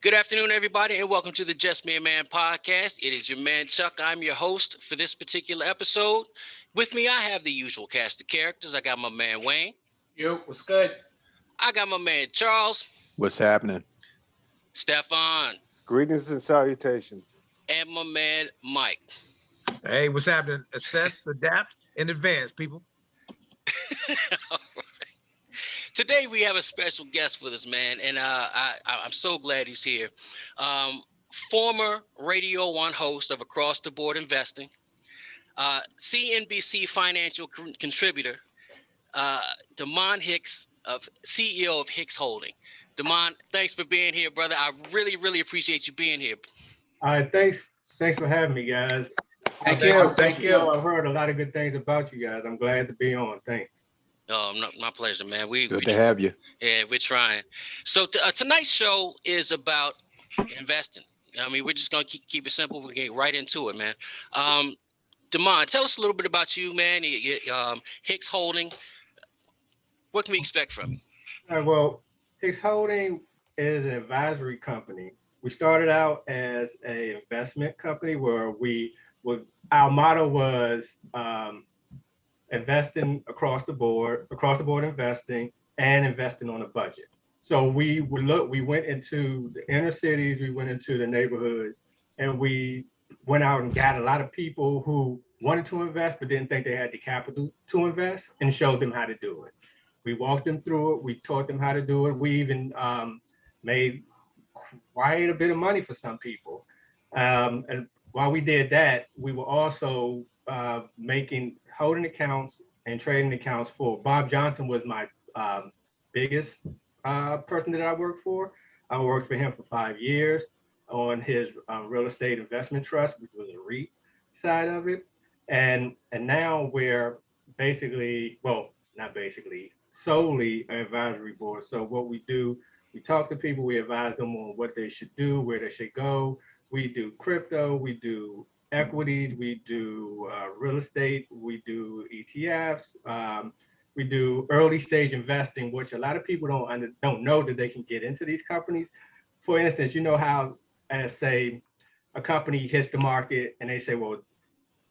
Good afternoon, everybody, and welcome to the Just Me a Man podcast. It is your man, Chuck. I'm your host for this particular episode. With me, I have the usual cast of characters. I got my man, Wayne. Yo, what's good? I got my man, Charles, What's happening? Stefan, Greetings and salutations. and my man, Mike. Hey, what's happening? Assess, adapt, and advance, people. All right. Today, we have a special guest with us, man, and I'm so glad he's here. Former Radio 1 host of Across the Board Investing, CNBC financial contributor, Damon Hicks, CEO of Hicks Holding. Damon, thanks for being here, brother. I really, really appreciate you being here. All right, thanks for having me, guys. Thank you. I've heard a lot of good things about you guys. I'm glad to be on. Thanks. Oh, my pleasure, man. Good to have you. Yeah, we're trying. So tonight's show is about investing. I mean, we're just gonna keep it simple. We're getting right into it, man. Damon, tell us a little bit about you, man. Hicks Holding. What can we expect from you? All right, well, Hicks Holding is an advisory company. We started out as an investment company where our motto was investing across the board investing and investing on a budget. So we went into the inner cities, we went into the neighborhoods, and we went out and got a lot of people who wanted to invest but didn't think they had the capital to invest, and showed them how to do it. We walked them through it. We taught them how to do it. We even made quite a bit of money for some people. And while we did that, we were also holding accounts and trading accounts for Bob Johnson was my biggest person that I worked for. I worked for him for 5 years on his real estate investment trust, which was a REIT side of it. And now we're solely an advisory board. So what we do, we talk to people, we advise them on what they should do, where they should go. We do crypto, we do equities, we do real estate, we do ETFs, we do early stage investing, which a lot of people don't know that they can get into these companies. For instance, you know how, say, a company hits the market and they say, well,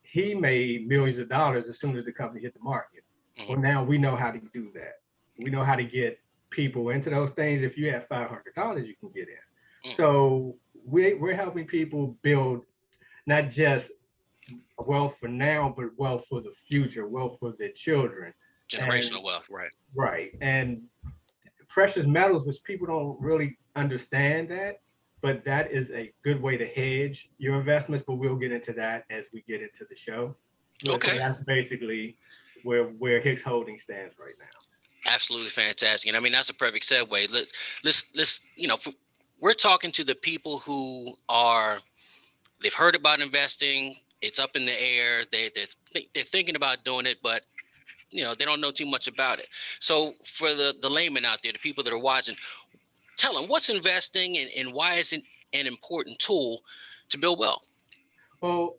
he made millions of dollars as soon as the company hit the market. Mm-hmm. Well, now we know how to do that. We know how to get people into those things. If you have $500, you can get in. Mm-hmm. So we're helping people build not just wealth for now, but wealth for the future, wealth for their children. Generational wealth, right. Right. And precious metals, which people don't really understand that, but that is a good way to hedge your investments, but we'll get into that as we get into the show. Okay. So that's basically where Hicks Holding stands right now. Absolutely fantastic. And I mean, that's a perfect segue. Let's we're talking to the people who they've heard about investing. It's up in the air. They're thinking about doing it, but they don't know too much about it. So for the layman out there, the people that are watching, tell them what's investing and why is it an important tool to build wealth? Well,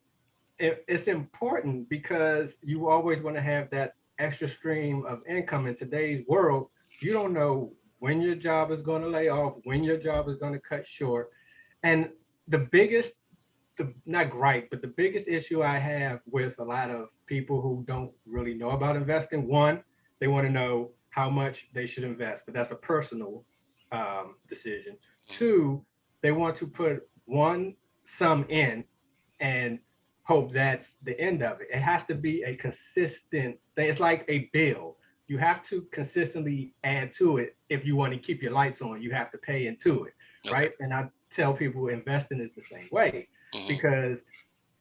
it's important because you always want to have that extra stream of income. In today's world, you don't know when your job is going to lay off, when your job is going to cut short. And the biggest issue I have with a lot of people who don't really know about investing, one, they want to know how much they should invest, but that's a personal decision. Two, they want to put one sum in and hope that's the end of it. It has to be a consistent thing. It's like a bill. You have to consistently add to it. If you want to keep your lights on, you have to pay into it, right? And I tell people investing is the same way. Mm-hmm. Because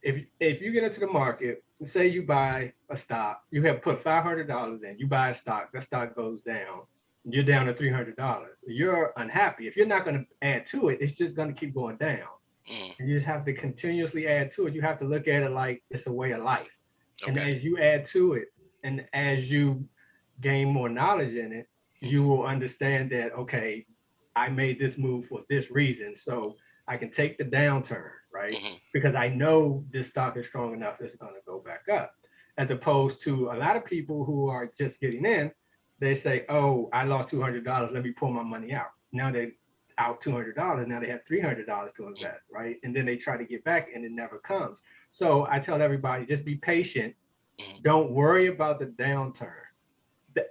if you get into the market, say you buy a stock, you have put $500 in, you buy a stock, that stock goes down, you're down to $300. You're unhappy. If you're not going to add to it, it's just going to keep going down. And you just have to continuously add to it. You have to look at it like it's a way of life. Okay. And as you add to it, and as you gain more knowledge in it, you will understand that, okay, I made this move for this reason. So I can take the downturn, right? Mm-hmm. Because I know this stock is strong enough, it's going to go back up. As opposed to a lot of people who are just getting in, they say, oh, I lost $200, let me pull my money out. Now out $200. Now they have $300 to invest, right? And then they try to get back and it never comes. So I tell everybody, just be patient. Don't worry about the downturn.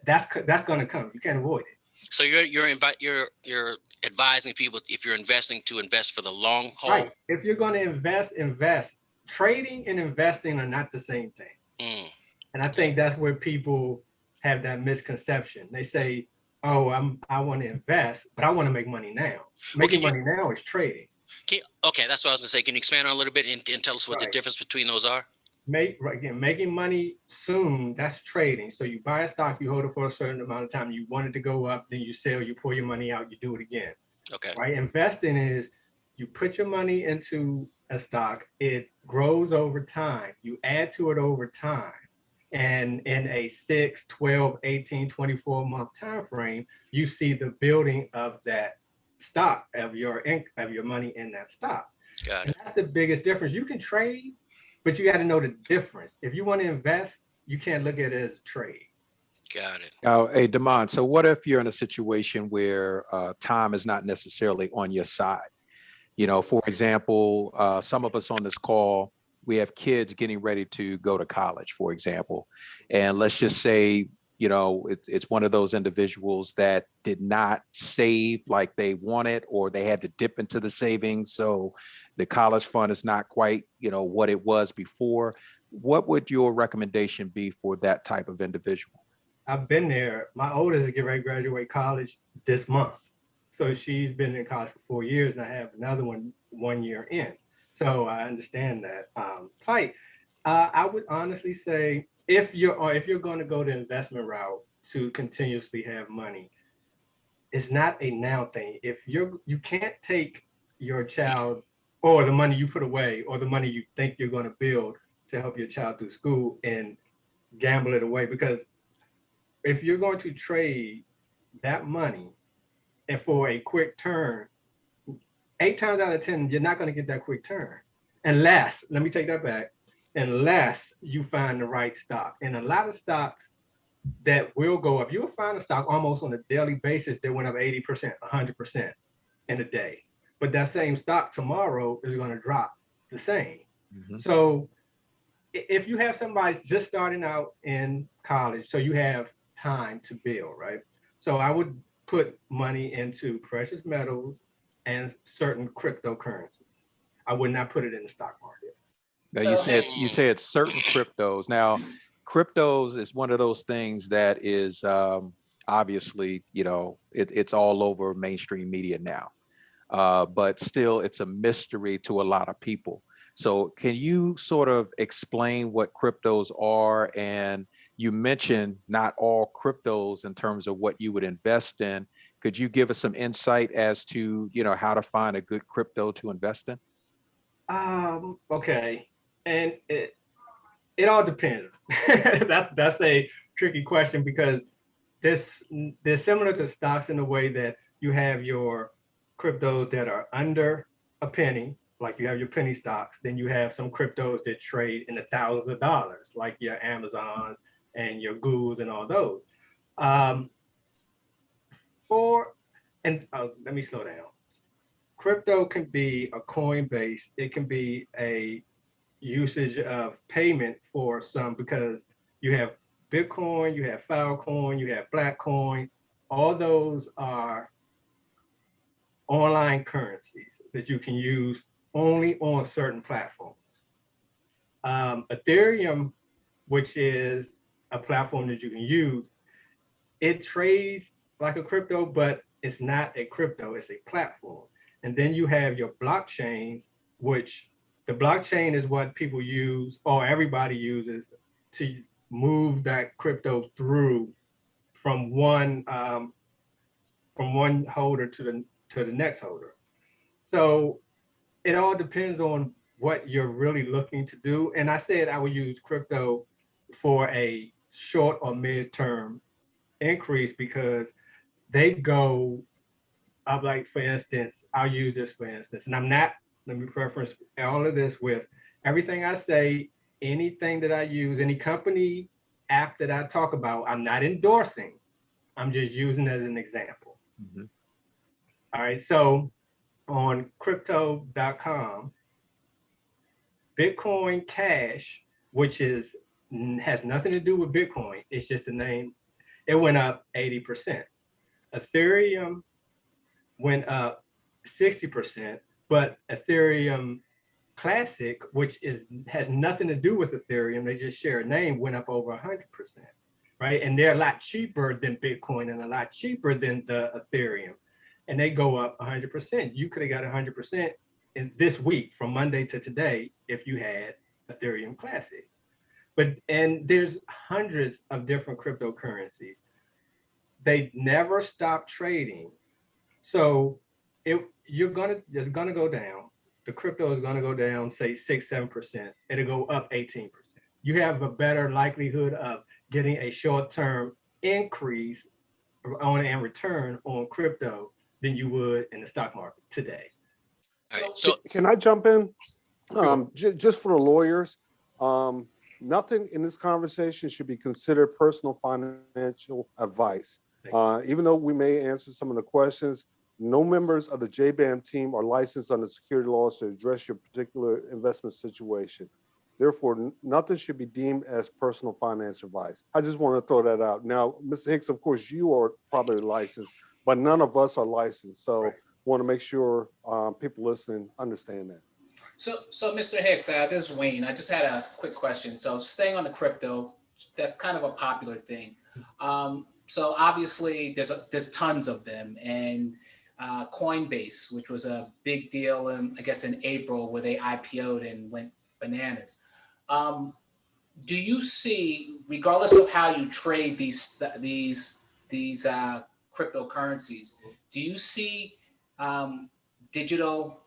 That's going to come. You can't avoid it. So you're advising people, if you're investing, to invest for the long haul. Right. If you're going to invest. Trading and investing are not the same thing. And I think that's where people have that misconception. They say, "Oh, I want to invest, but I want to make money now." Making money now is trading. Okay, that's what I was gonna say. Can you expand on a little bit and tell us what the difference between those are? Making money soon, that's trading. So you buy a stock, you hold it for a certain amount of time, you want it to go up, then you sell, you pull your money out, you do it again. Okay. Right? Investing is you put your money into a stock, it grows over time, you add to it over time. And in a 6, 12, 18, 24 month time frame, you see the building of that stock, of your money in that stock. Got it. And that's the biggest difference. You can trade, but you got to know the difference. If you want to invest, you can't look at it as a trade. Got it. Hey, Damon, so what if you're in a situation where time is not necessarily on your side? You know, for example, some of us on this call, we have kids getting ready to go to college, for example. And let's just say, you know, it's one of those individuals that did not save like they wanted, or they had to dip into the savings. So the college fund is not quite, you know, what it was before. What would your recommendation be for that type of individual? I've been there. My oldest is getting ready to graduate college this month. So she's been in college for 4 years, and I have another one 1 year in. So I understand that plight. I would honestly say, if you're going to go the investment route to continuously have money, it's not a now thing. If you can't take your child, or the money you put away, or the money you think you're going to build to help your child through school, and gamble it away. Because if you're going to trade that money and for a quick turn, 8 times out of 10, you're not going to get that quick turn. Unless, let me take that back, unless you find the right stock. And a lot of stocks that will go up, you'll find a stock almost on a daily basis that went up 80%, 100% in a day. But that same stock tomorrow is going to drop the same. Mm-hmm. So if you have somebody just starting out in college, so you have time to build, right? So I would put money into precious metals and certain cryptocurrencies. I would not put it in the stock market. Now you said certain cryptos. Now, cryptos is one of those things that is obviously, you know, it's all over mainstream media now, but still it's a mystery to a lot of people. So can you sort of explain what cryptos are? And you mentioned not all cryptos in terms of what you would invest in. Could you give us some insight as to, you know, how to find a good crypto to invest in? Okay. And it all depends. That's a tricky question, because they're similar to stocks in the way that you have your cryptos that are under a penny, like you have your penny stocks. Then you have some cryptos that trade in the thousands of dollars, like your Amazons and your Googles and all those. Let me slow down. Crypto can be a coin base. It can be a usage of payment for some, because you have Bitcoin, you have Filecoin, you have Blackcoin. All those are online currencies that you can use only on certain platforms. Ethereum, which is a platform that you can use, it trades like a crypto, but it's not a crypto, it's a platform. And then you have your blockchains, which the blockchain is what people use, or everybody uses, to move that crypto through from one holder to the next holder. So it all depends on what you're really looking to do. And I said I would use crypto for a short or mid-term increase, because they go up. Like, for instance, I'll use this for instance, and let me preference all of this with everything I say, anything that I use, any company app that I talk about, I'm not endorsing. I'm just using it as an example. Mm-hmm. All right. So on crypto.com, Bitcoin Cash, which has nothing to do with Bitcoin, it's just a name, it went up 80%. Ethereum went up 60%, but Ethereum Classic, which has nothing to do with Ethereum, they just share a name, went up over 100%, right? And they're a lot cheaper than Bitcoin and a lot cheaper than the Ethereum, and they go up 100%. You could have got 100% in this week from Monday to today if you had Ethereum Classic. And there's hundreds of different cryptocurrencies. They never stop trading. So it's gonna go down. The crypto is gonna go down, say 6-7%. It'll go up 18%. You have a better likelihood of getting a short-term increase on and return on crypto than you would in the stock market today. All right, so Can I jump in? Sure. Just for the lawyers, nothing in this conversation should be considered personal financial advice. Even though we may answer some of the questions, no members of the JBAM team are licensed under security laws to address your particular investment situation. Therefore, nothing should be deemed as personal finance advice. I just want to throw that out. Now, Mr. Hicks, of course, you are probably licensed, but none of us are licensed. So want to make sure people listening understand that. So Mr. Hicks, this is Wayne. I just had a quick question. So staying on the crypto, that's kind of a popular thing. So obviously there's tons of them, and Coinbase, which was a big deal, I guess in April, where they IPO'd and went bananas. Do you see, regardless of how you trade these cryptocurrencies, do you see digital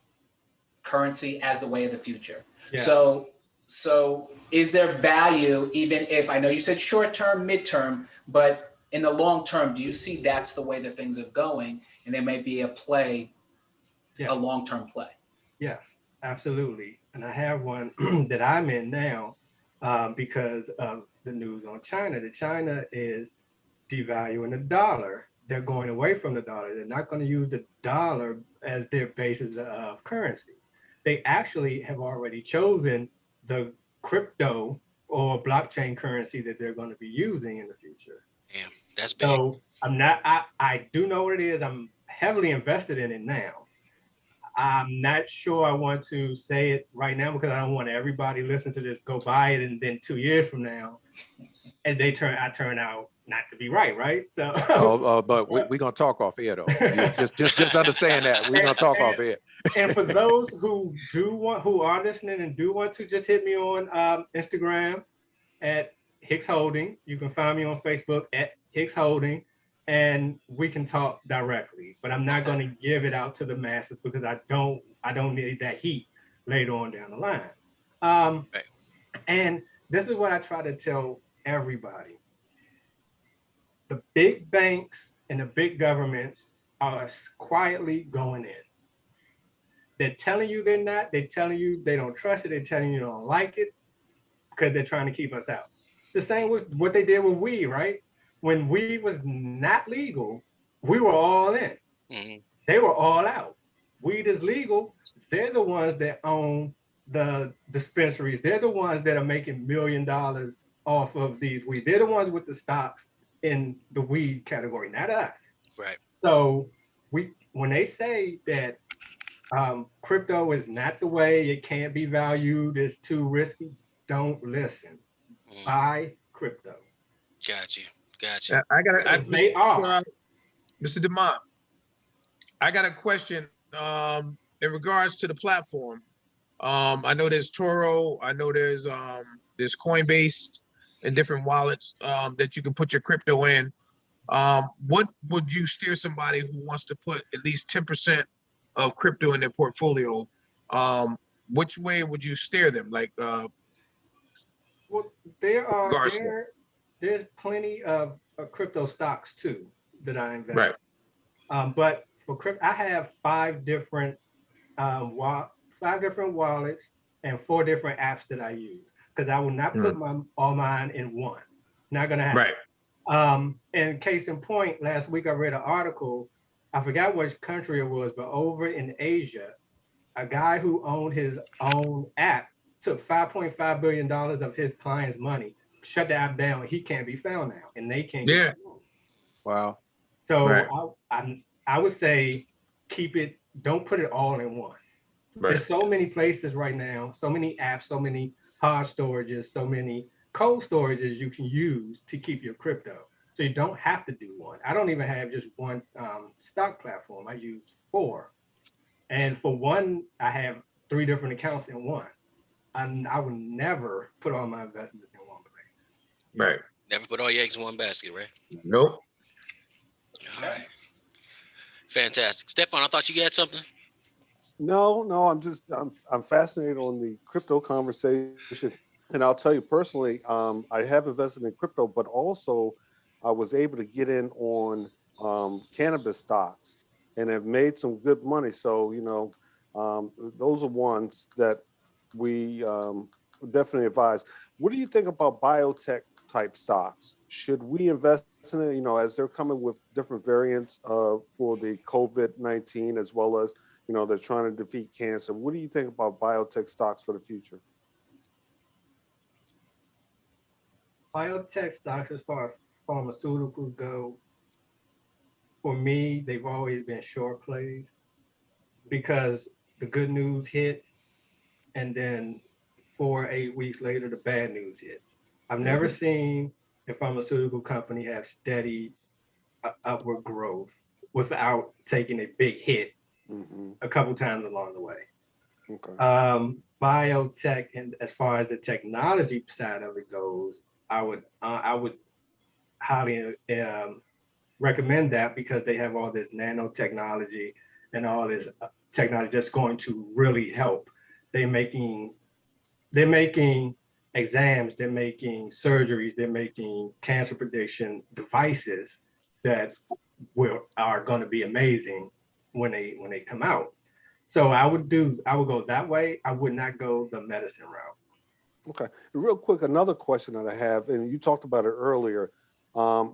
currency as the way of the future? Yeah. So is there value, even if, I know you said short term, midterm, but in the long term, do you see that's the way that things are going, and there may be a play, a long-term play? Yes, Absolutely. And I have one that I'm in now because of the news on China. That China is devaluing the dollar. They're going away from the dollar. They're not going to use the dollar as their basis of currency. They actually have already chosen the crypto or blockchain currency that they're going to be using in the future. Damn, that's big. So I do know what it is. I'm heavily invested in it now. I'm not sure I want to say it right now because I don't want everybody listen to this go buy it, and then 2 years from now, and I turn out not to be right? So, but we're gonna talk off air though. Just understand that we're gonna talk off air. And for those who are listening and do want to, just hit me on Instagram at Hicks Holding. You can find me on Facebook at Hicks Holding, and we can talk directly. But I'm not going to give it out to the masses because I don't need that heat later on down the line. Right. And this is what I try to tell everybody. The big banks and the big governments are quietly going in. They're telling you they're not. They're telling you they don't trust it. They're telling you they don't like it because they're trying to keep us out. The same with what they did with weed, right? When weed was not legal, we were all in. Mm-hmm. They were all out. Weed is legal. They're the ones that own the dispensaries. They're the ones that are making $1 million off of these weed. They're the ones with the stocks in the weed category, not us. Right. So when they say that crypto is not the way, it can't be valued, it's too risky, don't listen. Buy crypto. Gotcha. They are. Mr. DeMont, I got a question in regards to the platform. I know there's Toro. I know there's Coinbase and different wallets that you can put your crypto in. What would you steer somebody who wants to put at least 10% of crypto in their portfolio? Which way would you steer them? Like, well, there's plenty of crypto stocks too that I invest. Right. But for crypto, I have 5 different wallets and 4 different apps that I use because I will not put all mine in one. Not gonna happen. Right. And case in point, last week I read an article I forgot which country it was, but over in Asia, a guy who owned his own app took $5.5 billion of his clients' money, shut the app down. He can't be found now, and they can't get Yeah. the money. Wow. Right. So I would say keep it. Don't put it all in one. Right. There's so many places right now, so many apps, so many hard storages, so many cold storages you can use to keep your crypto. So you don't have to do one. I don't even have just one stock platform. I use 4. And for one, I have 3 different accounts in one. And I would never put all my investments in one place. Right. Never put all your eggs in one basket, right? Nope. All right. Fantastic. Stefan, I thought you had something. No, I'm fascinated on the crypto conversation, and I'll tell you personally, I have invested in crypto, but also I was able to get in on cannabis stocks and have made some good money. So those are ones that we definitely advise. What do you think about biotech type stocks? Should we invest in it? As they're coming with different variants for the COVID-19 as well as they're trying to defeat cancer. What do you think about biotech stocks for the future? Biotech stocks, as far as pharmaceuticals go, for me, they've always been short plays because the good news hits and then 4 or 8 weeks later, the bad news hits. I've never seen a pharmaceutical company have steady upward growth without taking a big hit a couple times along the way. Okay. Biotech, and as far as the technology side of it goes, I would highly recommend that because they have all this nanotechnology and all this technology that's going to really help. They're making exams, they're making surgeries, they're making cancer prediction devices that are going to be amazing when they come out. So I would go that way. I would not go the medicine route. Okay. Real quick, another question that I have, and you talked about it earlier. I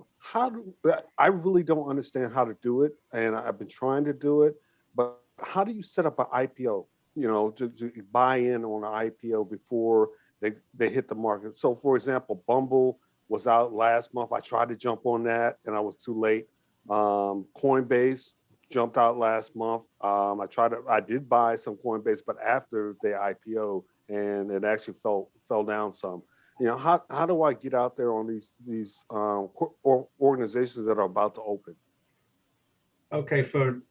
really don't understand how to do it, and I've been trying to do it, but how do you set up an IPO? To buy in on an IPO before they hit the market. So, for example, Bumble was out last month. I tried to jump on that, and I was too late. Coinbase jumped out last month. I did buy some Coinbase, but after the IPO, and it actually fell down some. How do I get out there on these organizations that are about to open? Okay, for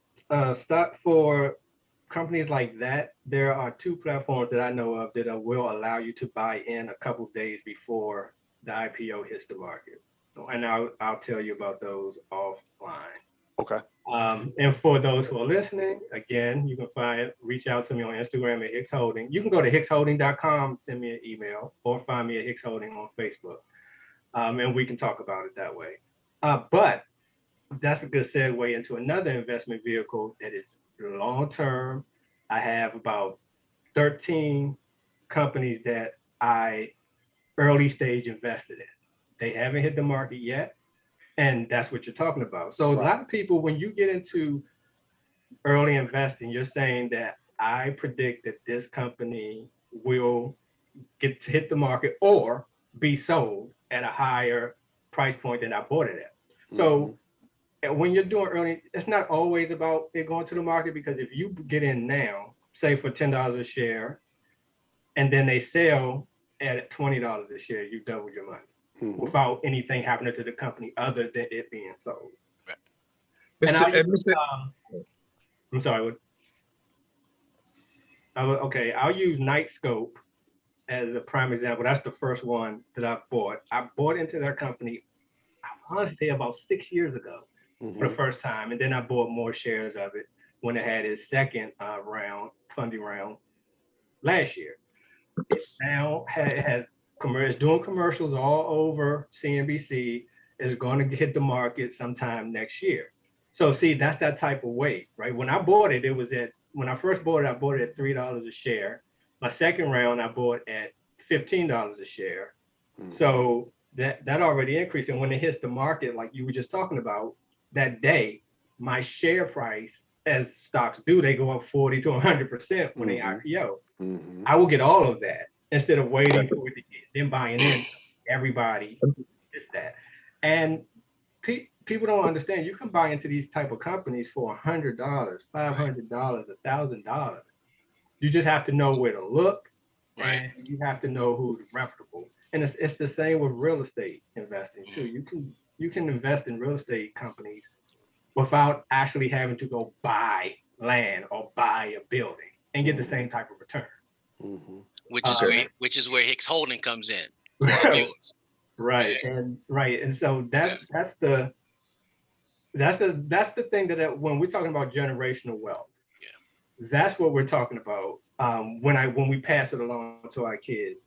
companies like that, there are 2 platforms that I know of that will allow you to buy in a couple days before the IPO hits the market. And I'll tell you about those offline. Okay. And for those who are listening, again, you can reach out to me on Instagram at Hicks Holding. You can go to hicksholding.com, send me an email, or find me at Hicks Holding on Facebook. And we can talk about it that way. But that's a good segue into another investment vehicle that is long-term. I have about 13 companies that I early stage invested in. They haven't hit the market yet. And that's what you're talking about. So a lot of people, when you get into early investing, you're saying that I predict that this company will get to hit the market or be sold at a higher price point than I bought it at. So when you're doing early, it's not always about it going to the market, because if you get in now, say for $10 a share, and then they sell at $20 a share, you double your money without anything happening to the company other than it being sold. Right. And I'm sorry. I'll use Nightscope as a prime example. That's the first one that I bought. I bought into their company, I want to say about 6 years ago for the first time. And then I bought more shares of it when it had its second funding round last year. It now it's doing commercials all over CNBC. Is going to hit the market sometime next year. So see, that's that type of weight, right? When I bought it, when I first bought it, I bought it at $3 a share. My second round, I bought at $15 a share. So that already increased. And when it hits the market, like you were just talking about, that day, my share price, as stocks do, they go up 40 to 100% when they IPO. I will get all of that instead of waiting for it to get, then buying in. Everybody gets that. And people don't understand. You can buy into these type of companies for $100, $500, $1,000. You just have to know where to look, and you have to know who's reputable. And it's the same with real estate investing too. You can invest in real estate companies without actually having to go buy land or buy a building and get the same type of return. Which is where Hicks Holding comes in. Right. And so that's the thing that when we're talking about generational wealth, that's what we're talking about. When we pass it along to our kids,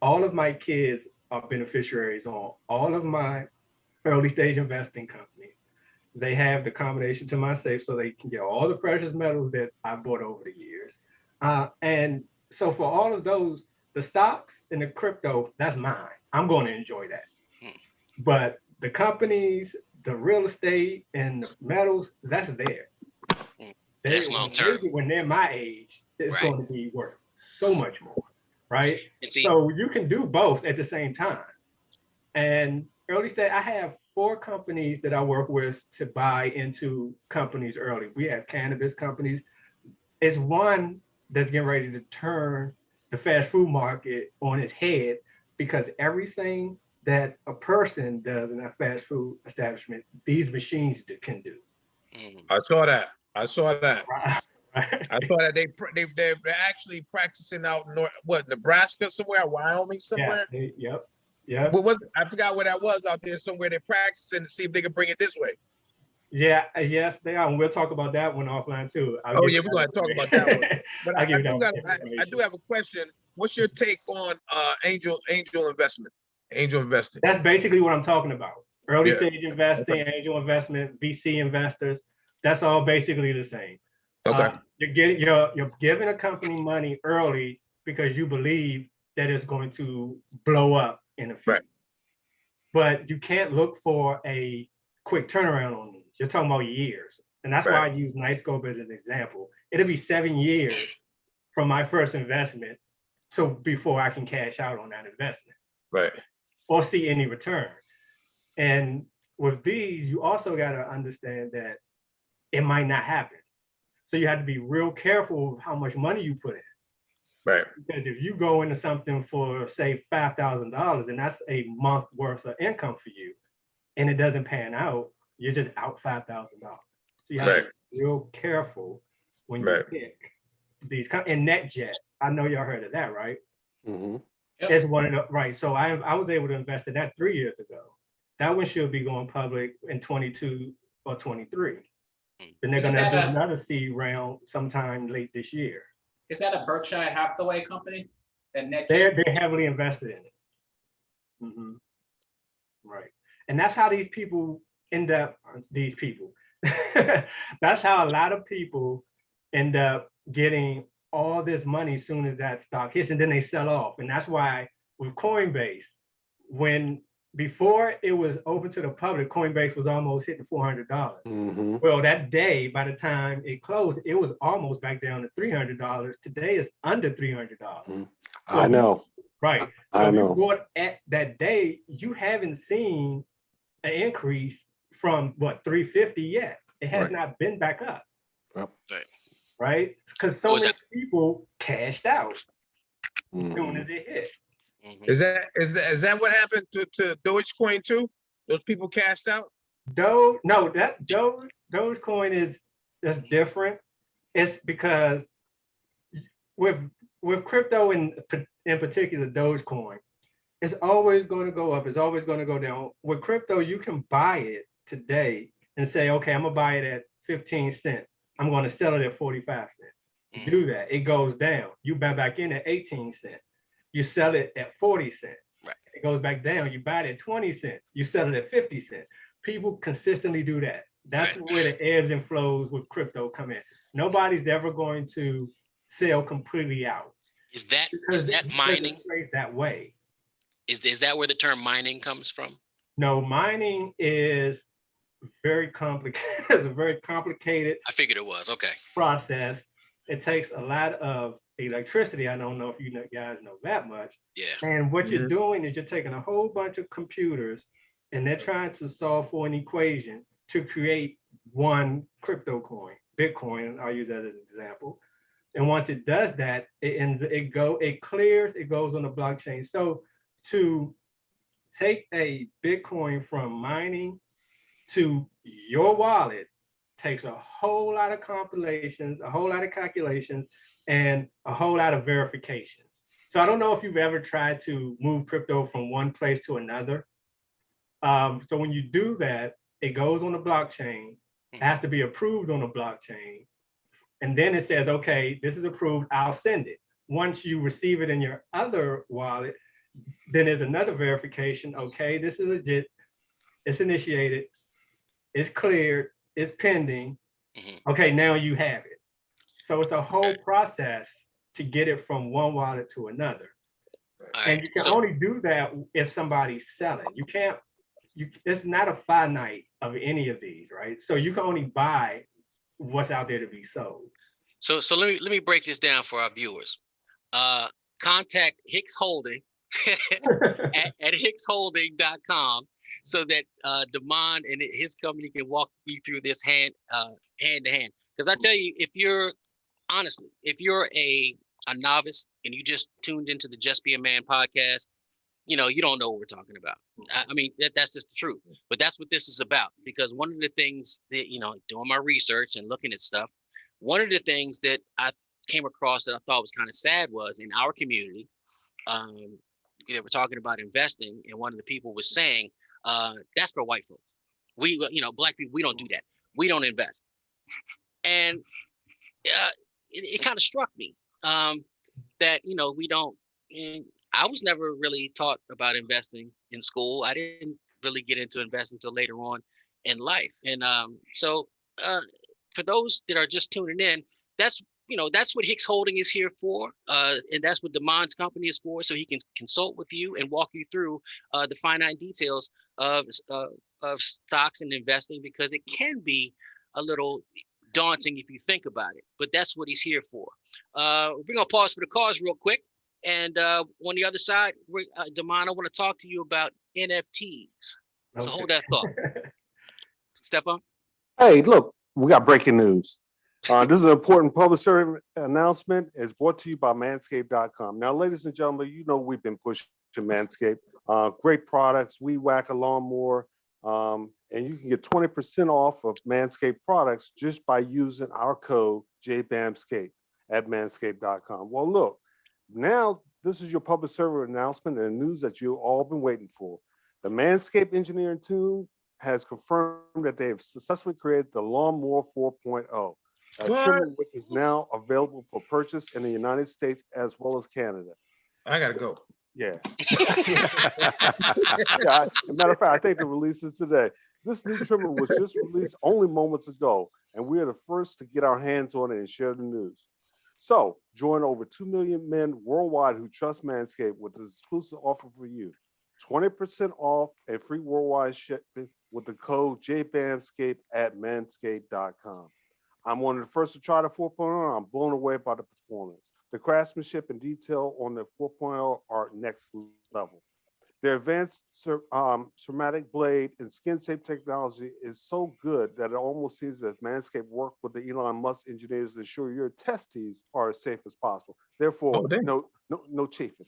all of my kids are beneficiaries on all of my early stage investing companies. They have the combination to my safe, so they can get all the precious metals that I bought over the years. And so for all of those, the stocks and the crypto, that's mine. I'm going to enjoy that. But the companies, the real estate, and the metals, that's there. That's long term. When they're my age, it's going to be worth so much more, right? So you can do both at the same time. And early stage, I have 4 companies that I work with to buy into companies early. We have cannabis companies. It's one that's getting ready to turn the fast food market on its head, because everything that a person does in a fast food establishment, these machines can do. I saw that. I saw that they're actually practicing out in Nebraska somewhere, Wyoming somewhere. Yep. What was it? I forgot where that was out there somewhere. They're practicing to see if they can bring it this way. Yes, they are. And we'll talk about that one offline too. We're going to talk about that one. But I do have a question. What's your take on angel investment? Angel investing. That's basically what I'm talking about. Early stage investing, angel investment, VC investors. That's all basically the same. Okay. You're giving a company money early because you believe that it's going to blow up in the future. But you can't look for a quick turnaround on these. You're talking about years. And that's why I use Nightscope as an example. It'll be 7 years from my first investment before I can cash out on that investment. Right. Or see any return. And with these, you also got to understand that it might not happen. So you have to be real careful of how much money you put in. Right. Because if you go into something for, say, $5,000, and that's a month worth of income for you, and it doesn't pan out, you're just out $5,000. So you have to be real careful when you pick these. And NetJet, I know y'all heard of that, right? It's one of the, so I was able to invest in that 3 years ago. That one should be going public in 22 or 23. Then they're going to do another seed round sometime late this year. Is that a Berkshire Hathaway company? They're heavily invested in it. Right. And that's how these people end up, that's how a lot of people end up getting all this money as soon as that stock hits, and then they sell off. And that's why with Coinbase, before it was open to the public, Coinbase was almost hitting $400. Well, that day, by the time it closed, it was almost back down to $300. Today it's under $300. I know. Right. I know. If you bought at that day, you haven't seen an increase from $350 yet. It has not been back up. Right? Because so many people cashed out as soon as it hit. Is that what happened to Dogecoin too? Those people cashed out? Dogecoin is different. It's because with crypto in particular, Dogecoin, it's always going to go up. It's always going to go down. With crypto, you can buy it today and say, okay, I'm gonna buy it at 15 cents. I'm going to sell it at 45 cents. Do that. It goes down. You buy back in at 18 cents. You sell it at 40 cents. It goes back down. You buy it at 20 cents. You sell it at 50 cents. People consistently do that. That's where the ebbs and flows with crypto come in. Nobody's ever going to sell completely out. Is that mining? That way. Is that where the term mining comes from? No, mining is very complicated. It's a very complicated I figured it was. Okay. process. It takes a lot of electricity. I don't know if guys know that much. Yeah. And what you're Mhm. doing is you're taking a whole bunch of computers and they're trying to solve for an equation to create one crypto coin, Bitcoin. I'll use that as an example. And once it does that, it clears, it goes on the blockchain. So to take a Bitcoin from mining to your wallet takes a whole lot of compilations, a whole lot of calculations, and a whole lot of verifications. So I don't know if you've ever tried to move crypto from one place to another. So when you do that, it goes on the blockchain, it has to be approved on the blockchain. And then it says, okay, this is approved, I'll send it. Once you receive it in your other wallet, then there's another verification. Okay, this is legit, it's initiated, it's cleared, it's pending. Okay, now you have it. So it's a whole process to get it from one wallet to another. All And right. you can So only do that if somebody's selling. You can't, it's not a finite of any of these, right? So you can only buy what's out there to be sold. so let me break this down for our viewers. Uh, Contact Hicks Holding at hicksholding.com so that Damon and his company can walk you through this hand to hand. Because I tell you, if you're honestly, if you're a novice and you just tuned into the Just Be a Man podcast, you know, you don't know what we're talking about. I mean, that's just the truth. But that's what this is about. Because one of the things that, you know, doing my research and looking at stuff, one of the things that I came across that I thought was kind of sad was in our community, um, they were talking about investing, and one of the people was saying, that's for white folks. We, you know, black people, we don't do that. We don't invest. And it kind of struck me that, you know, we don't, and I was never really taught about investing in school. I didn't really get into investing until later on in life. And so for those that are just tuning in, that's, you know, that's what Hicks Holding is here for, and that's what Damon's company is for. So he can consult with you and walk you through the finite details of stocks and investing, because it can be a little daunting if you think about it. But that's what he's here for. We're gonna pause for the cause real quick, and on the other side, Damon, I want to talk to you about NFTs. So hold that thought. Step on. Hey, look, we got breaking news. This is an important public service announcement. It's brought to you by manscaped.com. Now, ladies and gentlemen, you know we've been pushing Manscaped. Great products, weed whacker lawnmower, and you can get 20% off of Manscaped products just by using our code JBAMSCAPE at manscaped.com. Well, look, now this is your public service announcement and the news that you've all been waiting for. The Manscaped engineering team has confirmed that they have successfully created the Lawnmower 4.0, a trimmer which is now available for purchase in the United States as well as Canada. I gotta go. Yeah. Yeah. As a matter of fact, I think the release is today. This new trimmer was just released only moments ago, and we are the first to get our hands on it and share the news. So join over 2 million men worldwide who trust Manscaped with this exclusive offer for you. 20% off and free worldwide shipping with the code JBAMSCAPE at manscaped.com. I'm one of the first to try the 4.0. I'm blown away by the performance. The craftsmanship and detail on the 4.0 are next level. Their advanced ceramatic blade and skin-safe technology is so good that it almost seems as Manscaped worked with the Elon Musk engineers to ensure your testes are as safe as possible. Therefore, no chafing.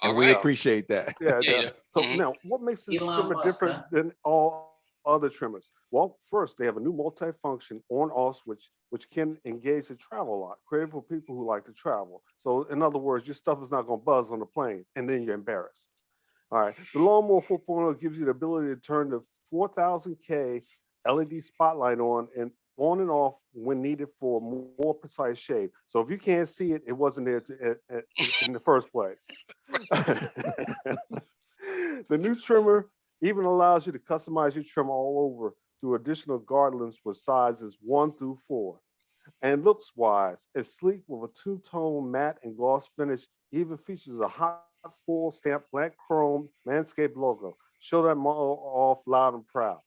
And we appreciate that. Yeah. So now, what makes this trimmer different than all other trimmers? Well, first, they have a new multi-function on-off switch, which can engage the travel lock, created for people who like to travel. So in other words, your stuff is not going to buzz on the plane, and then you're embarrassed. All right. The Lawnmower 4.0 gives you the ability to turn the 4000K LED spotlight on and off when needed for a more precise shave. So if you can't see it, it wasn't there in the first place. The new trimmer even allows you to customize your trim all over through additional guard limbs for sizes 1 through 4. And looks wise, it's sleek with a two-tone matte and gloss finish, even features a hot full stamp black chrome Manscaped logo. Show that model off loud and proud.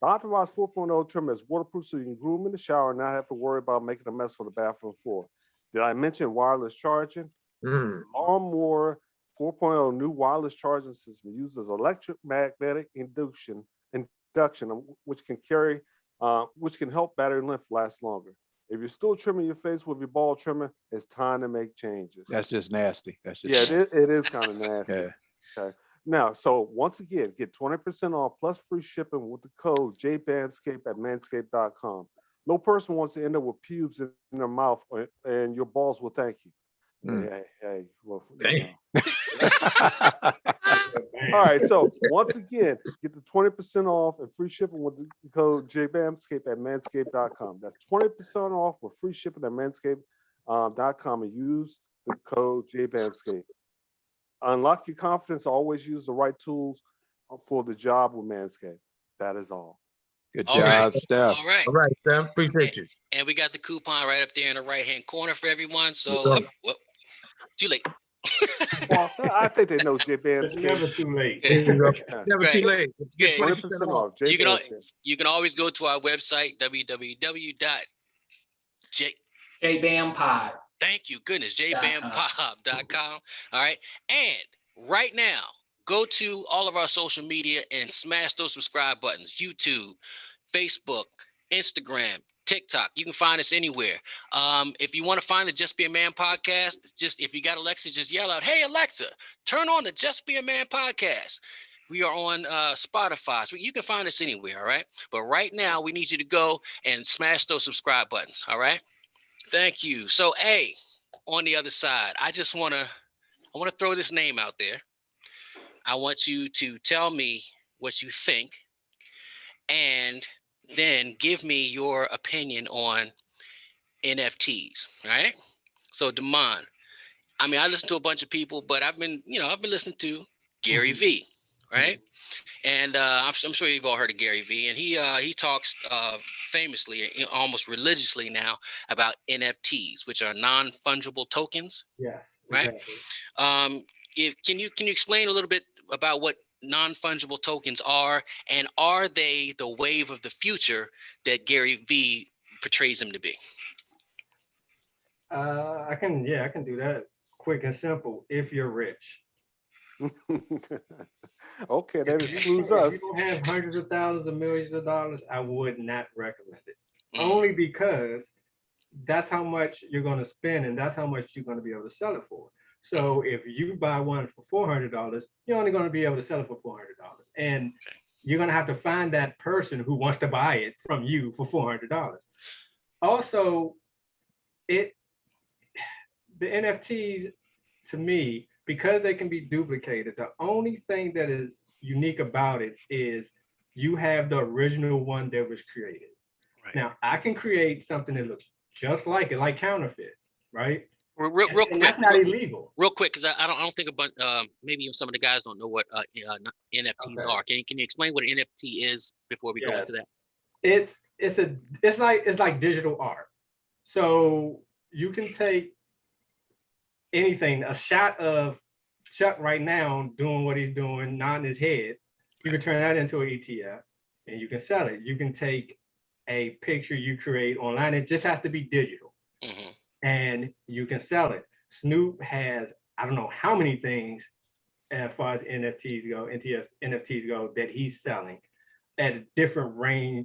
The optimized 4.0 trimmer is waterproof so you can groom in the shower and not have to worry about making a mess on the bathroom floor. Did I mention wireless charging? Lawnmower 4.0 new wireless charging system uses electromagnetic induction, which can help battery length last longer. If you're still trimming your face with your ball trimmer, it's time to make changes. That's just nasty. That's just Yeah, nasty. it is kind of nasty. Yeah. Okay. Now, so once again, get 20% off plus free shipping with the code JBAMScape at manscaped.com. No person wants to end up with pubes in their mouth, and your balls will thank you. Hey, well, all right, so once again, get the 20% off and free shipping with the code JBAMScape at manscaped.com. That's 20% off with free shipping at manscaped.com and use the code JBAMScape. Unlock your confidence. Always use the right tools for the job with Manscaped. That is all. Good All right. job, Steph. All right. All right, Sam. Appreciate you. And we got the coupon right up there in the right-hand corner for everyone. So, well, too late. Well, I think they know It's JBAMScape. never too late. There you go. Yeah. Never too late. Get Yeah. 20% off. You can always go to our website, www.j. JBAMPod. Thank you, goodness, jbampop.com. All right. And right now, go to all of our social media and smash those subscribe buttons. YouTube, Facebook, Instagram, TikTok. You can find us anywhere. If you want to find the Just Be a Man podcast, just if you got Alexa, just yell out, "Hey Alexa, turn on the Just Be a Man podcast." We are on Spotify, so you can find us anywhere. All right. But right now, we need you to go and smash those subscribe buttons. All right. Thank you. So, A, on the other side, I want to throw this name out there. I want you to tell me what you think, and then give me your opinion on NFTs. All right. So, Damon, I mean, I listen to a bunch of people, but I've been listening to Gary V. Right. And I'm sure you've all heard of Gary V. And he talks famously, almost religiously now, about NFTs, which are non-fungible tokens. Yes. Right. Exactly. Can you explain a little bit about what non-fungible tokens are, and are they the wave of the future that Gary V portrays them to be? I can do that. Quick and simple. If you're rich. Okay, that excludes If us. you don't have hundreds of thousands of millions of dollars, I would not recommend it. Only because that's how much you're going to spend, and that's how much you're going to be able to sell it for. So if you buy one for $400, you're only going to be able to sell it for $400, and you're going to have to find that person who wants to buy it from you for $400. Also, the NFTs, to me, because they can be duplicated, the only thing that is unique about it is you have the original one that was created. Right. Now, I can create something that looks just like it, like counterfeit, right? Real quick, that's not illegal. Real quick, because I don't think about maybe some of the guys don't know what NFTs are. Can you explain what an NFT is before we go into that? It's like digital art. So you can take anything, a shot of Chuck right now doing what he's doing, nodding his head. You can turn that into an ETF and you can sell it. You can take a picture you create online. It just has to be digital. Mm-hmm. And you can sell it. Snoop has, I don't know how many things as far as NFTs go that he's selling at different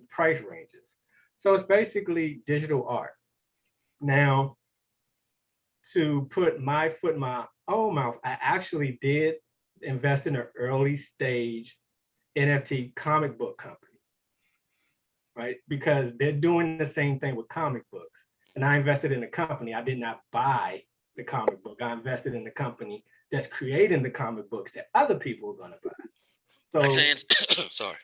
price ranges. So it's basically digital art. Now, to put my foot in my own mouth, I actually did invest in an early stage NFT comic book company, right? Because they're doing the same thing with comic books. And I invested in a company. I did not buy the comic book. I invested in the company that's creating the comic books that other people are going to buy. So, sorry.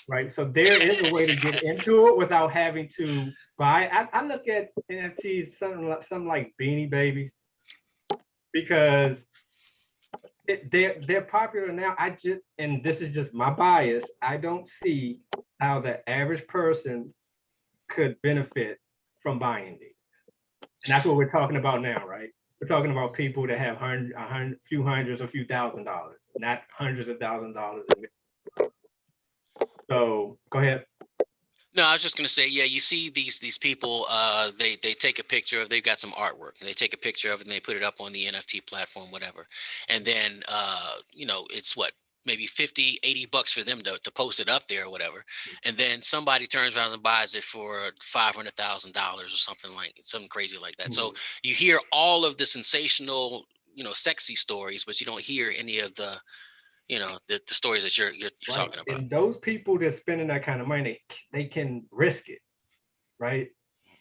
Right. So there is a way to get into it without having to buy. I look at NFTs something like Beanie Babies because they're popular now. And this is just my bias, I don't see how the average person could benefit from buying these. And that's what we're talking about now, right? We're talking about people that have few hundreds or few $1,000s, not hundreds of $1,000s. So go ahead. No, I was just gonna say, yeah, you see these people, they take a picture of, they've got some artwork, and they take a picture of it and they put it up on the NFT platform, whatever. And then it's what, maybe 50, $80 for them to post it up there or whatever. And then somebody turns around and buys it for $500,000 or something crazy like that. So you hear all of the sensational, sexy stories, but you don't hear any of the the stories that you're Right. talking about. And those people that's spending that kind of money, they can risk it, right?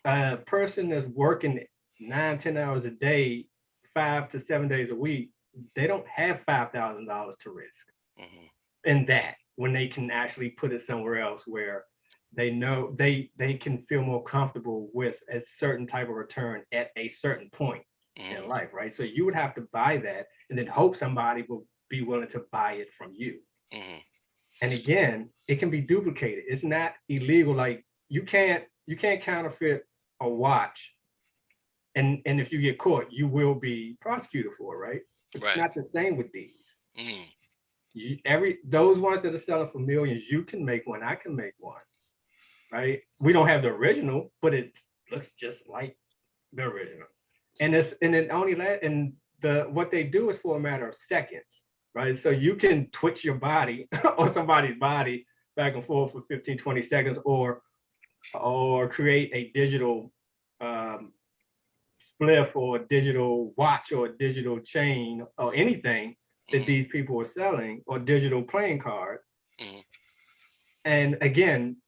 A person that's working 9, 10 hours a day, 5 to 7 days a week, they don't have $5,000 to risk Hmm. in that, when they can actually put it somewhere else where they know they can feel more comfortable with a certain type of return at a certain point in life, right? So you would have to buy that and then hope somebody will be willing to buy it from you. Hmm. And again, it can be duplicated. It's not illegal. Like you can't counterfeit a watch, and if you get caught, you will be prosecuted for it, right? It's Right. not the same with these. Mm. Those ones that are selling for millions, you can make one, I can make one, right? We don't have the original, but it looks just like the original. And it only what they do is for a matter of seconds, right? So you can twitch your body or somebody's body back and forth for 15, 20 seconds, or create a digital spliff or a digital watch or a digital chain or anything that these people are selling, or digital playing cards. Mhm. And again,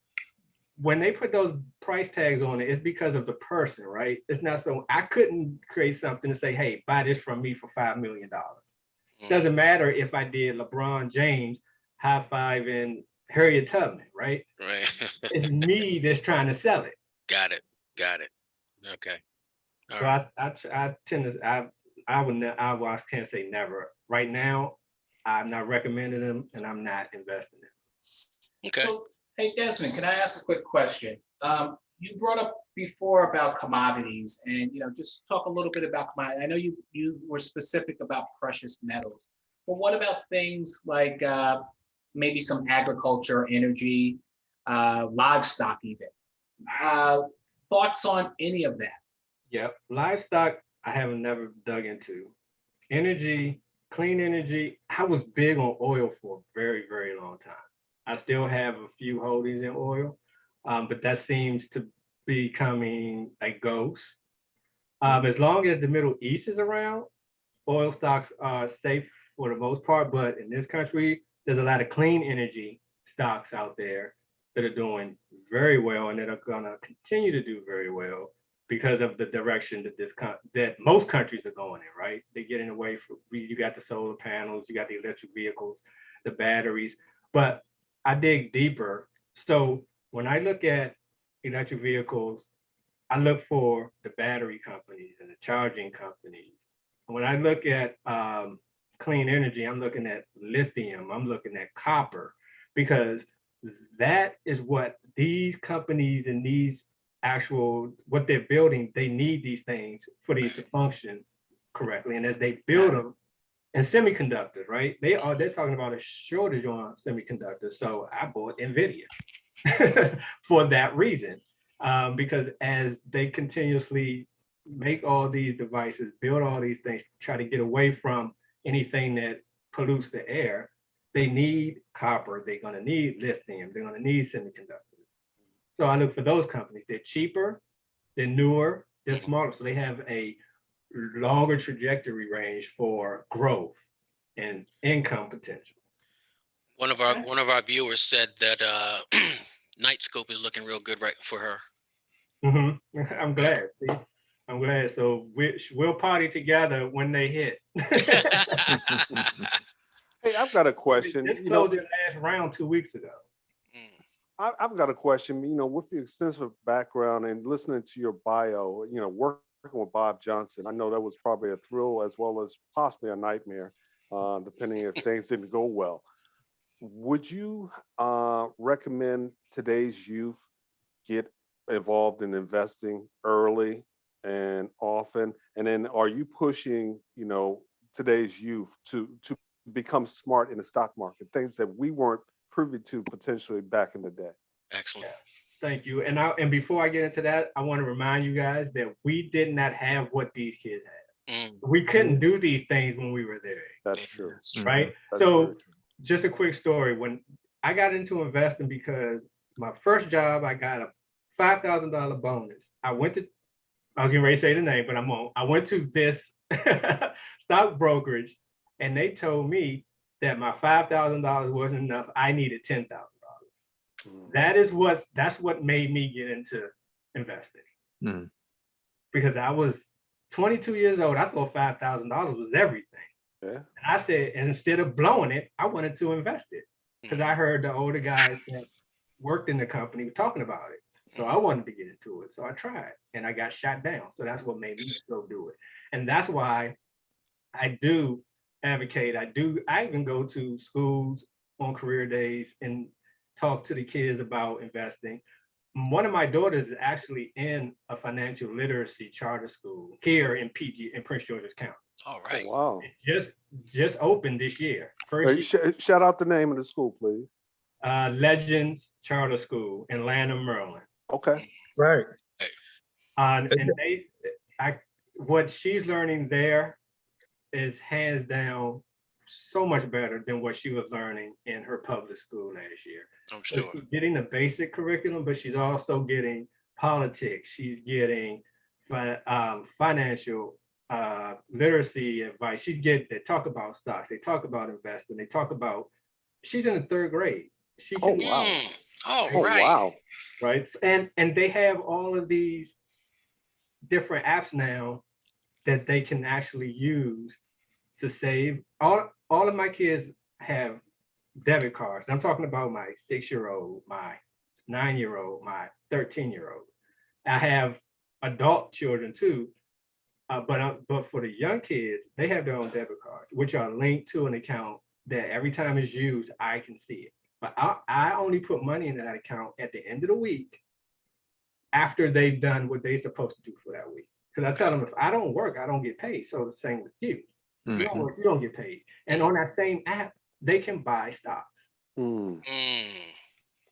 when they put those price tags on it, it's because of the person, right? It's not so I couldn't create something to say, hey, buy this from me for $5 million. Doesn't matter if I did LeBron James high fiving Harriet Tubman, right? Right. It's me that's trying to sell it. Got it. Okay. All So right. I tend to I can't say never. Right now, I'm not recommending them and I'm not investing in them. Okay. So, hey, Desmond, can I ask a quick question? You brought up before about commodities, and just talk a little bit about commodities. I know you were specific about precious metals, but what about things like maybe some agriculture, energy, livestock, even? Uh, Thoughts on any of that? Yep. Livestock, I haven't never dug into. Energy, clean energy. I was big on oil for a very, very long time. I still have a few holdings in oil, but that seems to be becoming a ghost. As long as the Middle East is around, oil stocks are safe for the most part. But in this country, there's a lot of clean energy stocks out there that are doing very well and that are going to continue to do very well because of the direction that most countries are going in, right? They're getting away from, you got the solar panels, you got the electric vehicles, the batteries, but I dig deeper. So when I look at electric vehicles, I look for the battery companies and the charging companies. And when I look at clean energy, I'm looking at lithium, I'm looking at copper, because that is what these companies and these what they're building, they need these things for these to function correctly. And as they build them, and semiconductors, right? They're talking about a shortage on semiconductors. So I bought NVIDIA for that reason. Because as they continuously make all these devices, build all these things, try to get away from anything that pollutes the air, they need copper, they're going to need lithium, they're going to need semiconductors. So I look for those companies. They're cheaper, they're newer, they're smaller, so they have a longer trajectory range for growth and income potential. One of our viewers said that Nightscope is looking real good right for her. I'm glad. See, I'm glad. So we'll party together when they hit. Hey, I've got a question. Just closed their last round 2 weeks ago. I've got a question. With the extensive background and listening to your bio, working with Bob Johnson, I know that was probably a thrill as well as possibly a nightmare, depending if things didn't go well. Would you recommend today's youth get involved in investing early and often? And then are you pushing, today's youth to become smart in the stock market, things that we weren't privy to potentially back in the day? Excellent. Thank you. And before I get into that, I want to remind you guys that we did not have what these kids had. We couldn't do these things when we were there. That's true. Right? That's So very true. just a quick story. When I got into investing, because my first job, I got a $5,000 bonus. I was getting ready to say the name, but I won't. I went to this stock brokerage, and they told me that my $5,000 wasn't enough. I needed $10,000. That's what made me get into investing. Because I was 22 years old. I thought $5,000 was everything. Yeah. And I said, and instead of blowing it, I wanted to invest it, because I heard the older guys that worked in the company talking about it. So I wanted to get into it. So I tried, and I got shot down. So that's what made me go do it. And that's why I do advocate. I even go to schools on career days and talk to the kids about investing. One of my daughters is actually in a financial literacy charter school here in Prince George's County. All right. Oh, wow. It just opened this year. Shout out the name of the school, please. Legends Charter School in Lanham, Maryland. Okay. Right. And what she's learning there is hands down so much better than what she was learning in her public school last year. I'm sure. She's getting the basic curriculum, but she's also getting politics. She's getting financial literacy advice. They talk about stocks. They talk about investing. They talk about. She's in the 3rd grade. She can. Oh, wow. Oh, right. Wow. Right. And they have all of these different apps now that they can actually use to save. All of my kids have debit cards. I'm talking about my 6-year-old, my 9-year-old, my 13-year-old. I have adult children too, but for the young kids, they have their own debit cards, which are linked to an account that every time it's used, I can see it. But I only put money in that account at the end of the week after they've done what they're supposed to do for that week. Because I tell them, if I don't work, I don't get paid. So the same with you. You don't work, you don't get paid. And on that same app, they can buy stocks. Wow.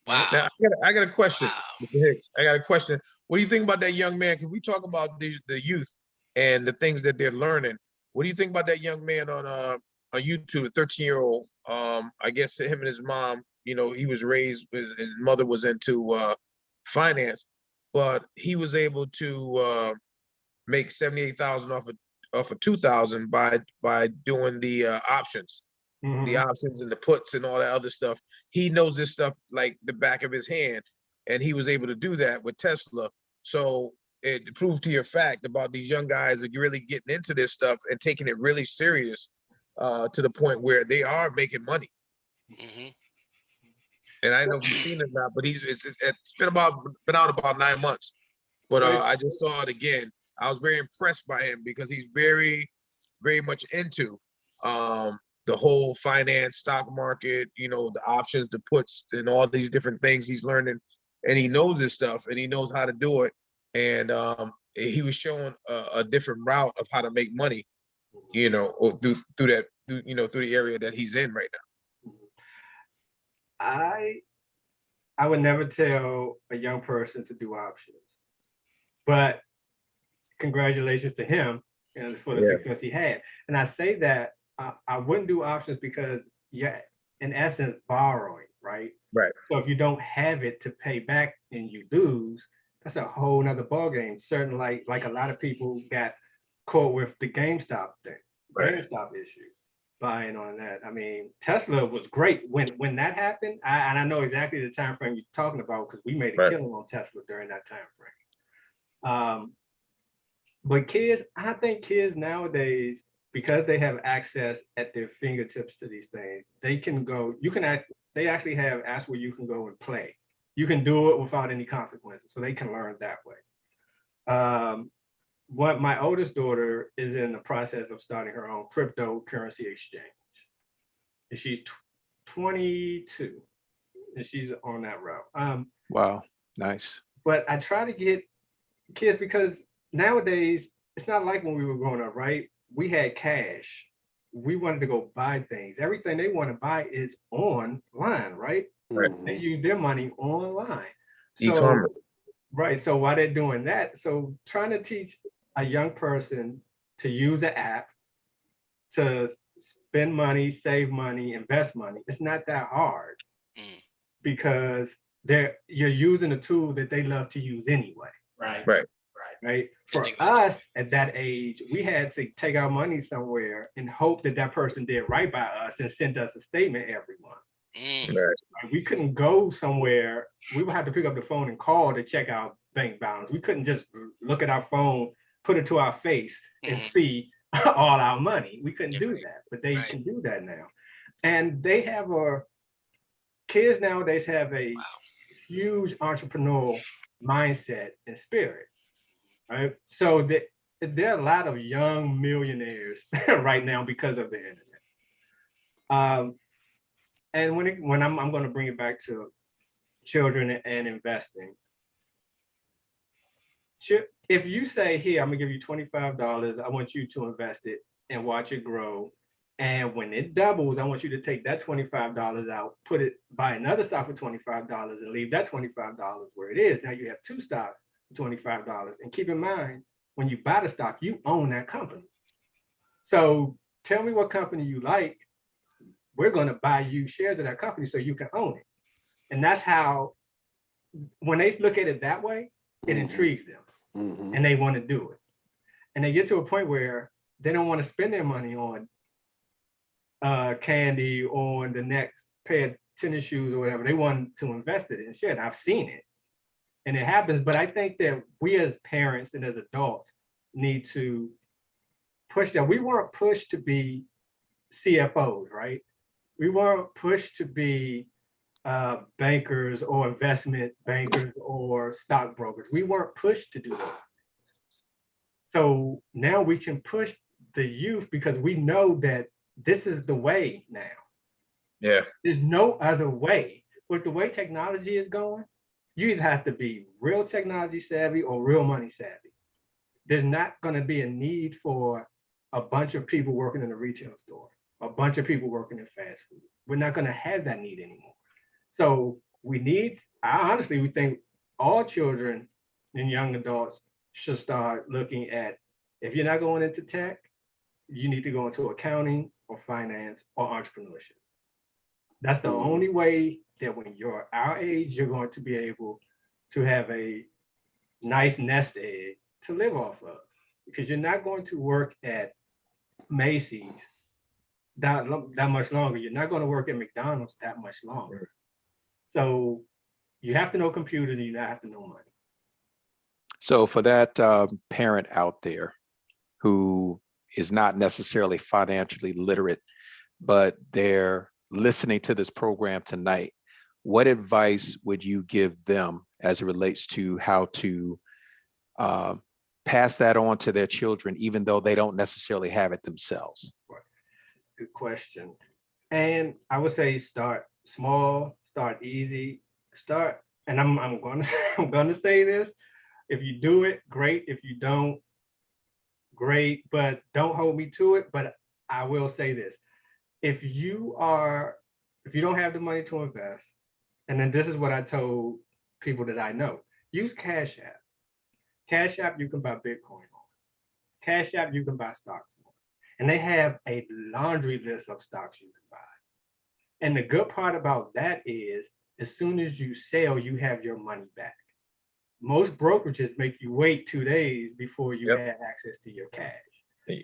Now, I got a question, Wow. Mr. Hicks. I got a question. What do you think about that young man? Can we talk about the youth and the things that they're learning? What do you think about that young man on YouTube, a 13-year-old? I guess him and his mom, he was raised, his mother was into finance, but he was able to make 78,000 off of 2,000 by doing the options, the options and the puts and all that other stuff. He knows this stuff like the back of his hand, and he was able to do that with Tesla. So it proved to your fact about these young guys are really getting into this stuff and taking it really serious to the point where they are making money. And I don't know if you've seen it now, but it's been out about 9 months. But I just saw it again. I was very impressed by him because he's very, very much into the whole finance, stock market, the options, the puts, and all these different things he's learning. And he knows this stuff, and he knows how to do it. And he was showing a different route of how to make money, or through the area that he's in right now. I would never tell a young person to do options, but congratulations to him and for the success he had. And I say that I wouldn't do options because in essence, borrowing, right? Right. So if you don't have it to pay back and you lose, that's a whole nother ballgame. Certainly, like a lot of people got caught with the GameStop thing, GameStop issue, buying on that. I mean, Tesla was great when that happened. And I know exactly the time frame you're talking about because we made a killing on Tesla during that time frame. But I think kids nowadays, because they have access at their fingertips to these things, they can go, they actually have apps where you can go and play. You can do it without any consequences. So they can learn that way. My oldest daughter is in the process of starting her own cryptocurrency exchange. And she's 22 and she's on that route. Wow, nice. But I try to get kids because nowadays, it's not like when we were growing up, right? We had cash. We wanted to go buy things. Everything they want to buy is online, right? Right. They use their money online. So, E-commerce. right. So while they're doing that, so trying to teach a young person to use an app to spend money, save money, invest money, it's not that hard Mm. because you're using a tool that they love to use anyway. Right. Right. Right. And For think about us at that age, we had to take our money somewhere and hope that that person did right by us and sent us a statement every month. Mm. Right. Right? We couldn't go somewhere. We would have to pick up the phone and call to check our bank balance. We couldn't just look at our phone, put it to our face, and Mhm. see all our money. We couldn't Yeah, do right. that, but they Right. can do that now. And they have kids nowadays have a Wow. huge entrepreneurial mindset and spirit, right? So there are a lot of young millionaires right now because of the internet. And when I'm going to bring it back to children and investing, if you say, here, I'm gonna give you $25, I want you to invest it and watch it grow. And when it doubles, I want you to take that $25 out, buy another stock for $25 and leave that $25 where it is. Now you have two stocks for $25. And keep in mind, when you buy the stock, you own that company. So tell me what company you like. We're gonna buy you shares of that company so you can own it. And that's how, when they look at it that way, it intrigues them. And they want to do it. And they get to a point where they don't want to spend their money on candy, on the next pair of tennis shoes or whatever. They want to invest it in shit. I've seen it. And it happens. But I think that we as parents and as adults need to push that. We weren't pushed to be CFOs, right? We weren't pushed to be bankers or investment bankers or stockbrokers. We weren't pushed to do that. So now we can push the youth because we know that this is the way now. Yeah. There's no other way. With the way technology is going, you either have to be real technology savvy or real money savvy. There's not going to be a need for a bunch of people working in a retail store, a bunch of people working in fast food. We're not going to have that need anymore. So we think all children and young adults should start looking at, if you're not going into tech, you need to go into accounting or finance or entrepreneurship. That's the only way that when you're our age, you're going to be able to have a nice nest egg to live off of, because you're not going to work at Macy's that much longer. You're not going to work at McDonald's that much longer. So you have to know computers and you have to know money. So for that parent out there who is not necessarily financially literate, but they're listening to this program tonight, what advice would you give them as it relates to how to pass that on to their children, even though they don't necessarily have it themselves? Good question. And I would say start small, start easy, and I'm going to say this. If you do it, great. If you don't, great. But don't hold me to it. But I will say this: if you don't have the money to invest, and then this is what I told people that I know: use Cash App. Cash App, you can buy Bitcoin on. Cash App, you can buy stocks on, and they have a laundry list of stocks you can buy. And the good part about that is, as soon as you sell, you have your money back. Most brokerages make you wait 2 days before you have access to your cash.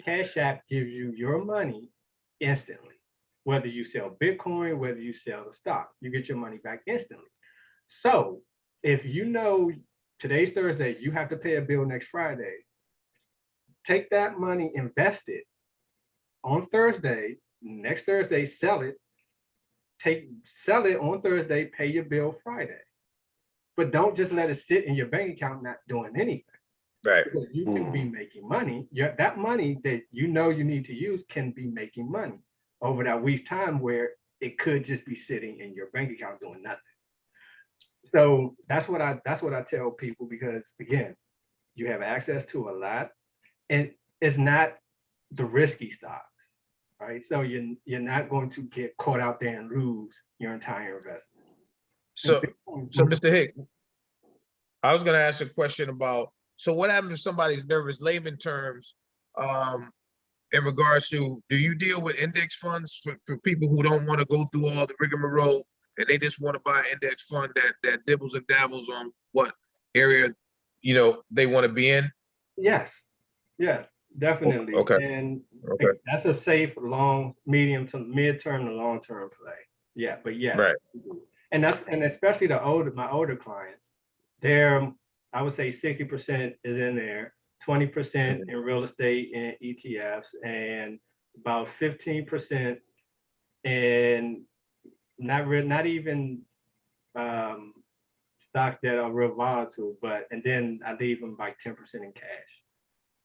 Cash App gives you your money instantly. Whether you sell Bitcoin, whether you sell the stock, you get your money back instantly. So if you know today's Thursday, you have to pay a bill next Friday, take that money, invest it on Thursday, next Thursday, sell it on Thursday, pay your bill Friday. But don't just let it sit in your bank account not doing anything. Right. Because you can be making money. That money that you know you need to use can be making money over that week's time, where it could just be sitting in your bank account doing nothing. So that's what I tell people, because again, you have access to a lot, and it's not the risky stocks, right? So you're not going to get caught out there and lose your entire investment. So Mr. Hicks, I was gonna ask a question about, so what happens if somebody's nervous, layman terms, um, in regards to, do you deal with index funds for people who don't want to go through all the rigmarole and they just want to buy an index fund that dibbles and dabbles on what area, they want to be in? Yes, yeah, definitely. Okay, And okay, that's a safe, long, medium to midterm to long-term play. Yeah, but yes. right, And especially my older clients, they're, I would say 60% is in there, 20% in real estate and ETFs, and about 15% in not even stocks that are real volatile, and then I leave them like 10% in cash.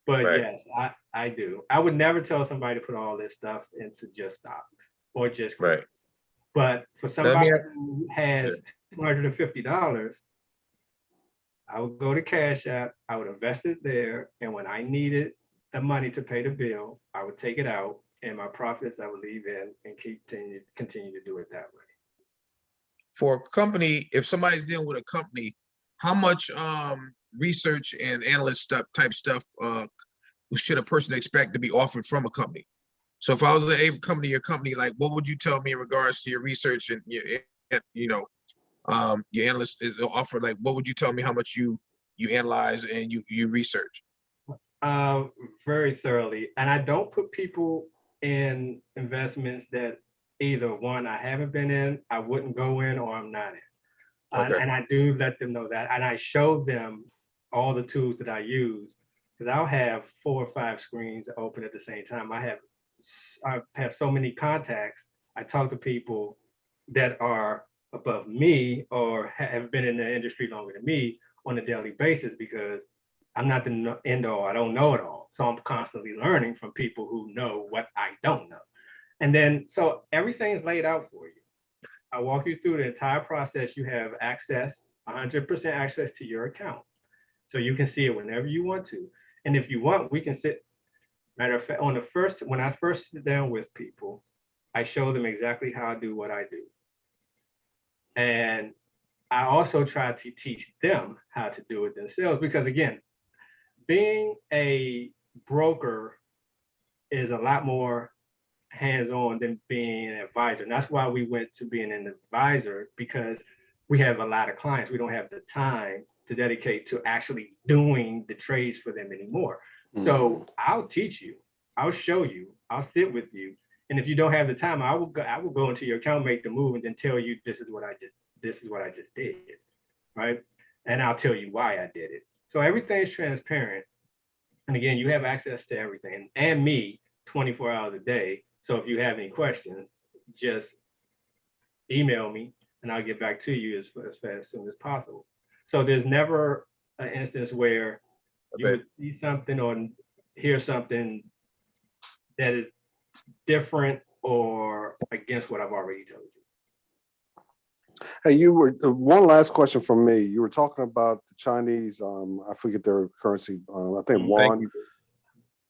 But right, yes, I do. I would never tell somebody to put all this stuff into just stocks or just crypto. right. But for Now, let me somebody ask, who yeah, has $250, I would go to Cash App, I would invest it there, and when I needed the money to pay the bill, I would take it out, and my profits I would leave in and continue to do it that way. for a company, if somebody's dealing with a company, how much research and analyst type stuff should a person expect to be offered from a company? So if I was able to come to your company, like, what would you tell me in regards to your research and your analyst is offered? Like, what would you tell me how much you analyze and you research? Very thoroughly. And I don't put people in investments that either one, I haven't been in, I wouldn't go in, or I'm not in. Okay, And I do let them know that. And I show them all the tools that I use, because I'll have 4 or 5 screens open at the same time. I have so many contacts. I talk to people that are above me or have been in the industry longer than me on a daily basis, because I'm not the end all, I don't know it all. So I'm constantly learning from people who know what I don't know. And then, so everything's laid out for you. I walk you through the entire process. You have access, 100% access to your account. So you can see it whenever you want to. And if you want, we can sit, matter of fact, when I first sit down with people, I show them exactly how I do what I do. And I also try to teach them how to do it themselves, because again, being a broker is a lot more hands-on than being an advisor. And that's why we went to being an advisor, because we have a lot of clients. We don't have the time to dedicate to actually doing the trades for them anymore. So I'll teach you, I'll show you, I'll sit with you. And if you don't have the time, I will go into your account, make the move, and then tell you this is what I just did, right? And I'll tell you why I did it. So everything is transparent. And again, you have access to everything, and me 24 hours a day. So if you have any questions, just email me and I'll get back to you as soon as possible. So there's never an instance where you would see something or hear something that is different or against what I've already told you. Hey, you were one last question from me. You were talking about the Chinese. I forget their currency. I think thank yuan. you.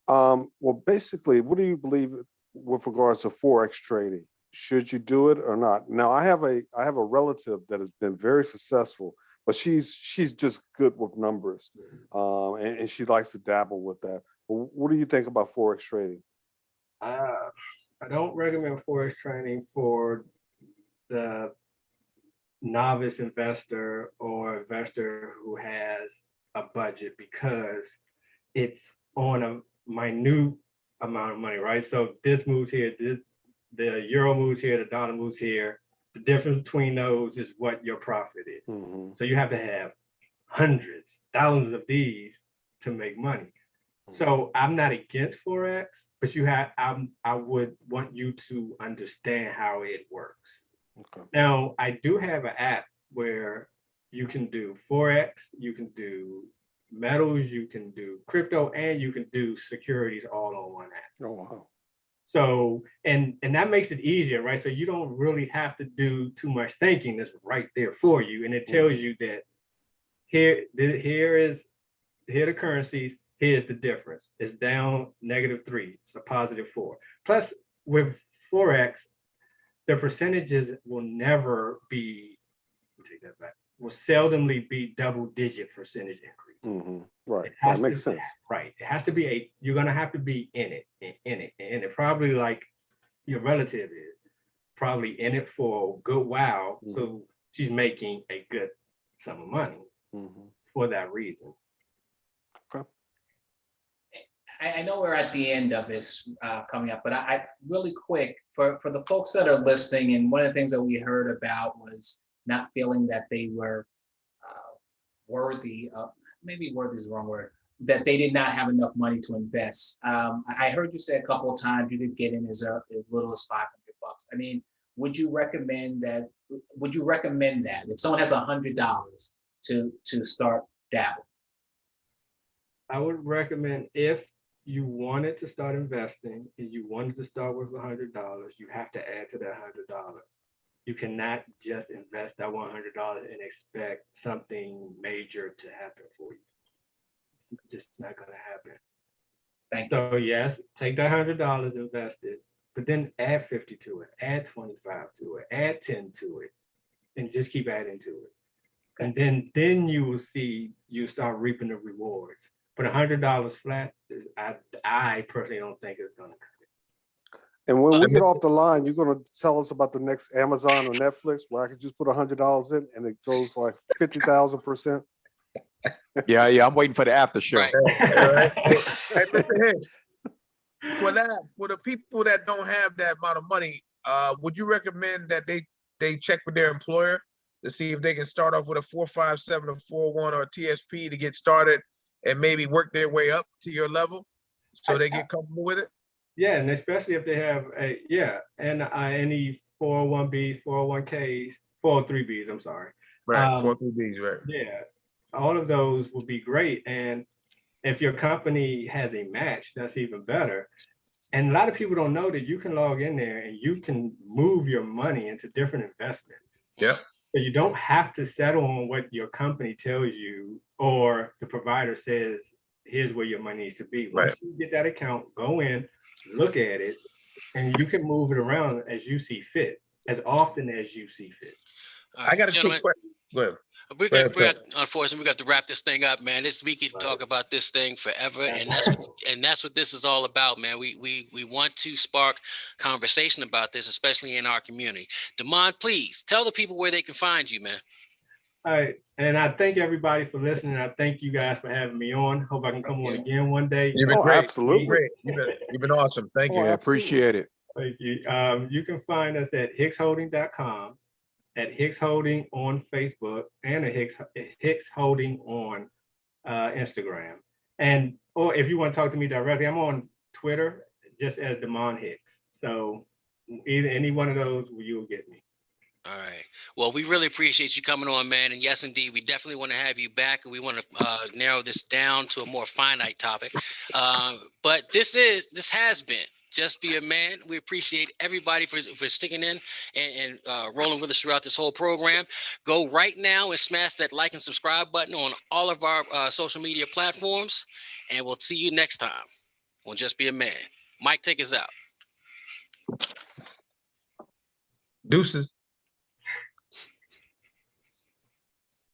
Well, basically, what do you believe with regards to forex trading? Should you do it or not? Now, I have a relative that has been very successful, but she's just good with numbers, and she likes to dabble with that. Well, what do you think about forex trading? I don't recommend forex trading for the novice investor or investor who has a budget, because it's on a minute amount of money, right? So this moves here, the euro moves here, the dollar moves here. The difference between those is what your profit is. So you have to have hundreds, thousands of these to make money. So I'm not against forex, but I would want you to understand how it works. Okay. Now, I do have an app where you can do forex, you can do metals, you can do crypto, and you can do securities all on one app. Oh, wow. So, and that makes it easier, right? So you don't really have to do too much thinking. It's right there for you, and it tells you that here are the currencies. Here's the difference. It's down -3. It's a +4. Plus, with forex, the percentages will never be. Take that back. will seldomly be double-digit percentage increase. Right, It has that makes to, sense. right. It has to be you're gonna have to be in it, and it probably like your relative is probably in it for a good while. So she's making a good sum of money for that reason. I know we're at the end of this coming up, but I really quick for the folks that are listening, and one of the things that we heard about was not feeling that they were worthy of, maybe worthy is the wrong word, that they did not have enough money to invest. I heard you say a couple of times you could get in as little as $500. I mean, would you recommend that? Would you recommend that if someone has $100 to start dabbling? I would recommend if you wanted to start investing and you wanted to start with $100, you have to add to that $100. You cannot just invest that $100 and expect something major to happen for you. It's just not going to happen. So yes, take that $100, invest it, but then add 50 to it, add 25 to it, add 10 to it, and just keep adding to it. And then you will see you start reaping the rewards. But $100 flat, I personally don't think it's gonna cut it. And when we get off the line, you're gonna tell us about the next Amazon or Netflix where I could just put $100 in and it goes like 50,000%. Yeah, I'm waiting for the after show. Right. Hey, Mr. Hicks, for the people that don't have that amount of money, would you recommend that they check with their employer to see if they can start off with a 457, a 401, or a TSP to get started and maybe work their way up to your level so they get comfortable with it? Yeah, and especially if they have any 401bs, 401ks, 403bs, I'm sorry. Right, 403bs, right. Yeah, all of those would be great. And if your company has a match, that's even better. And a lot of people don't know that you can log in there and you can move your money into different investments. Yeah. So you don't have to settle on what your company tells you or the provider says, here's where your money needs to be. Once you get that account, go in, look at it, and you can move it around as you see fit, as often as you see fit. I got a quick question. Go ahead. Unfortunately, we got to wrap this thing up, man. We could talk about this thing forever, and that's what this is all about, man. We want to spark conversation about this, especially in our community. Damon, please tell the people where they can find you, man. All right, and I thank everybody for listening. I thank you guys for having me on. Hope I can come on again one day. You've been great. Absolutely. Great. You've been awesome. Thank you. I appreciate it. Thank you. You can find us at hicksholding.com, at Hicks Holding on Facebook, and at Hicks Holding on Instagram. Or if you want to talk to me directly, I'm on Twitter just as Damon Hicks. So either any one of those, you'll get me. All right. Well, we really appreciate you coming on, man. And yes, indeed, we definitely want to have you back. And we want to narrow this down to a more finite topic. But this has been Just Be a Man. We appreciate everybody for sticking in and rolling with us throughout this whole program. Go right now and smash that like and subscribe button on all of our social media platforms. And we'll see you next time on Just Be a Man. Mike, take us out. Deuces.